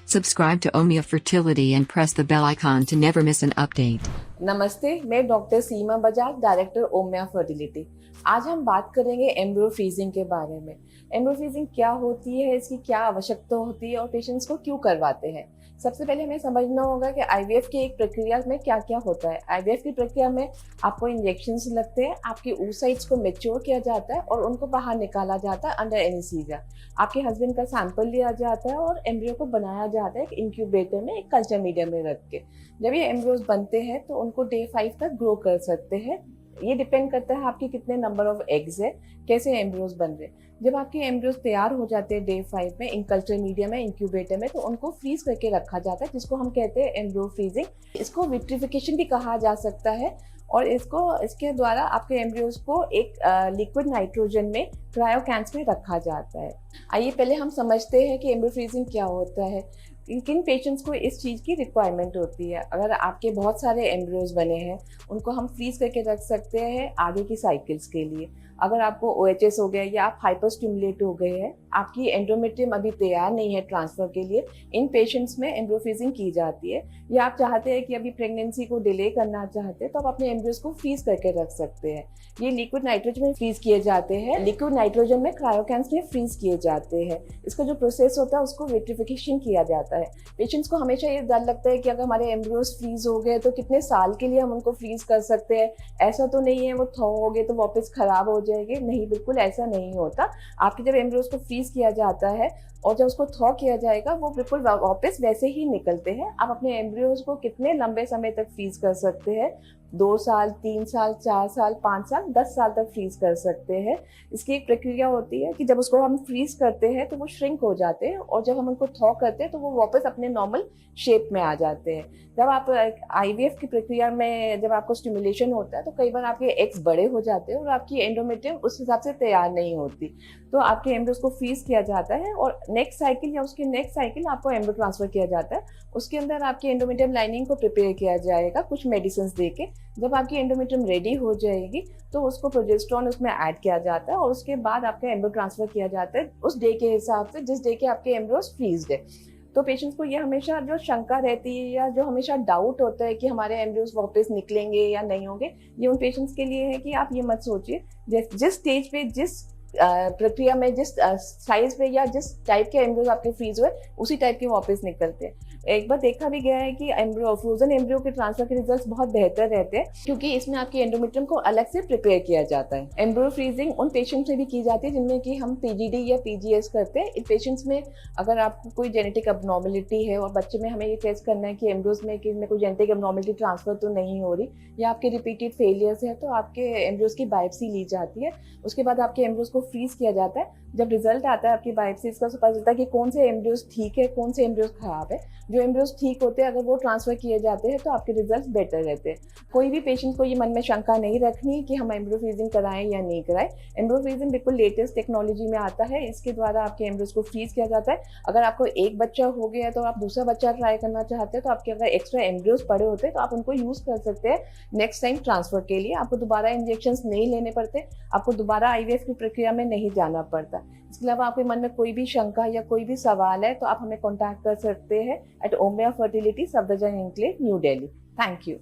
Subscribe to Omnia Fertility and press the bell icon to never miss an update. नमस्ते, मैं doctor सीमा Bajaj, director ओमिया fertility. आज हम बात करेंगे एम्ब्रियो फ्रीजिंग के बारे में। एम्ब्रियो फ्रीजिंग क्या होती है, इसकी क्या आवश्यकता होती है और पेशेंट्स को क्यों करवाते हैं। सबसे पहले हमें समझना होगा कि आईवीएफ की एक प्रक्रिया में क्या क्या होता है। आईवीएफ की प्रक्रिया में आपको इंजेक्शंस लगते हैं, आपके oocytes को मैच्योर किया जाता है और उनको बाहर निकाला जाता है अंडर एनेस्थीसिया। आपके हस्बैंड का सैंपल लिया जाता है और एम्ब्रियो को बनाया जाता है एक इंक्यूबेटर में, एक कल्चर मीडियम में रख के। जब ये एम्ब्रियोज बनते हैं तो उनको डे 5 तक ग्रो कर सकते हैं। ये डिपेंड करता है आपके कितने नंबर ऑफ एग्स है, कैसे एम्ब्रियोज बन रहे हैं। जब आपके एम्ब्रियोज तैयार हो जाते हैं डे 5 में इन कल्चर मीडिया में, इंक्यूबेटर में, तो उनको फ्रीज करके रखा जाता है, जिसको हम कहते हैं एम्ब्रियो फ्रीजिंग। इसको विट्रिफिकेशन भी कहा जा सकता है और इसके द्वारा आपके एम्ब्रियोज को एक लिक्विड नाइट्रोजन में क्रायो कैंस में रखा जाता है। आइए पहले हम समझते हैं कि एम्ब्रियो फ्रीजिंग क्या होता है। किन पेशेंट्स को इस चीज़ की रिक्वायरमेंट होती है। अगर आपके बहुत सारे एम्ब्रियोज बने हैं, उनको हम फ्रीज करके रख सकते हैं आगे की साइकिल्स के लिए। अगर आपको OHS हो गया या आप हाइपर स्टिमुलेट हो गए हैं, आपकी एंडोमेट्रियम अभी तैयार नहीं है ट्रांसफ़र के लिए, इन पेशेंट्स में एम्ब्रियो फ्रीजिंग की जाती है। या आप चाहते हैं कि अभी प्रेगनेंसी को डिले करना चाहते हैं, तो आप अपने एम्ब्रियोज को फ्रीज करके रख सकते हैं। ये लिक्विड नाइट्रोजन में फ्रीज किए जाते हैं, लिक्विड नाइट्रोजन में क्रायोकैंस में फ्रीज किए जाते हैं। इसका जो प्रोसेस होता है उसको विट्रिफिकेशन किया जाता है। पेशेंट्स को हमेशा ये डर लगता है कि अगर हमारे एम्ब्रियोज फ्रीज हो गए तो कितने साल के लिए हम उनको फ्रीज कर सकते हैं। ऐसा तो नहीं है वो थॉ हो गए तो वापस खराब हो जाएंगे, नहीं, बिल्कुल ऐसा नहीं होता। आपके जब एम्ब्रियोज को फ्रीज किया जाता है और जब उसको थॉ किया जाएगा, वो बिल्कुल वापस वैसे ही निकलते हैं। आप अपने एम्ब्रियोज को कितने लंबे समय तक फ्रीज कर सकते हैं, 2 साल, 3 साल, 4 साल, 5 साल, 10 साल तक फ्रीज कर सकते हैं। इसकी एक प्रक्रिया होती है कि जब उसको हम फ्रीज करते हैं तो वो श्रिंक हो जाते हैं और जब हम उनको थॉ करते हैं तो वो वापस अपने नॉर्मल शेप में आ जाते हैं। जब आप आईवीएफ की प्रक्रिया में जब आपको स्टिमुलेशन होता है तो कई बार आपके एग्स बड़े हो जाते हैं और आपकी एंडोमेट्रियम उस हिसाब से तैयार नहीं होती, तो आपके एम्ब्रियोज को फ्रीज किया जाता है और नेक्स्ट साइकिल या उसके नेक्स्ट साइकिल आपको एम्ब्रियो ट्रांसफर किया जाता है। उसके अंदर आपकी एंडोमेट्रियम लाइनिंग को प्रिपेयर किया जाएगा कुछ मेडिसिन दे के। जब आपकी एंडोमेट्रियम रेडी हो जाएगी तो उसको प्रोजेस्टेरोन उसमें ऐड किया जाता है और उसके बाद आपका एम्ब्रियो ट्रांसफर किया जाता है उस डे के हिसाब से जिस डे के आपके एम्ब्रियोज फ्रीज्ड है। तो पेशेंट्स को ये हमेशा जो शंका रहती है या जो हमेशा डाउट होता है कि हमारे एम्ब्रियोज वापस निकलेंगे या नहीं होंगे, ये उन पेशेंट्स के लिए है कि आप ये मत सोचिए। जिस स्टेज पे, जिस प्रक्रिया में, जिस साइज पे या जिस टाइप के एम्ब्रियो आपके फ्रीज हुए, उसी टाइप के वापस निकलते हैं। एक बार देखा भी गया है कि फ्रोजन एम्ब्रियो के ट्रांसफर के रिजल्ट्स बहुत बेहतर रहते हैं क्योंकि इसमें आपके एंडोमेट्रियम को अलग से प्रिपेयर किया जाता है। एम्ब्रियो फ्रीजिंग उन पेशेंट्स में भी की जाती है जिनमें कि हम PGD या PGS करते हैं। इन पेशेंट्स में अगर आपको कोई जेनेटिक अबनॉर्मलिटी है और बच्चे में हमें ये टेस्ट करना है कि एम्ब्रियोज में कि इनमें कोई जेनेटिक अबनॉर्मलिटी ट्रांसफर तो नहीं हो रही या आपके रिपीटेड फेलियर्स है, तो आपके एम्ब्रियोज की बायोप्सी ली जाती है। उसके बाद आपके एम्ब्रियोज को फ्रीज किया जाता है। जब रिजल्ट आता है आपकी बायोप्सी, इसका पता चलता है कि कौन से एम्ब्रियोज ठीक है, कौन से एम्ब्रियोज खराब है। जो एम्ब्रियोज ठीक होते हैं अगर वो ट्रांसफर किए जाते हैं तो आपके रिजल्ट्स बेटर रहते हैं। कोई भी पेशेंट को ये मन में शंका नहीं रखनी कि हम एम्ब्रियो फ्रीजिंग कराएं या नहीं कराएं। एम्ब्रियो फ्रीजिंग बिल्कुल लेटेस्ट टेक्नोलॉजी में आता है। इसके द्वारा आपके एम्ब्रियोज को फ्रीज किया जाता है। अगर आपको एक बच्चा हो गया तो आप दूसरा बच्चा ट्राई करना चाहते हैं तो आपके अगर एक्स्ट्रा एम्ब्रियोज पड़े होते हैं तो आप उनको यूज कर सकते हैं नेक्स्ट टाइम ट्रांसफर के लिए। आपको दोबारा इंजेक्शंस नहीं लेने पड़ते, आपको दोबारा आईवीएफ की प्रक्रिया में नहीं जाना पड़ता। इसके अलावा आपके मन में कोई भी शंका या कोई भी सवाल है तो आप हमें कॉन्टैक्ट कर सकते हैं at Omia fertility, Safdarjung enclave, new Delhi. Thank you.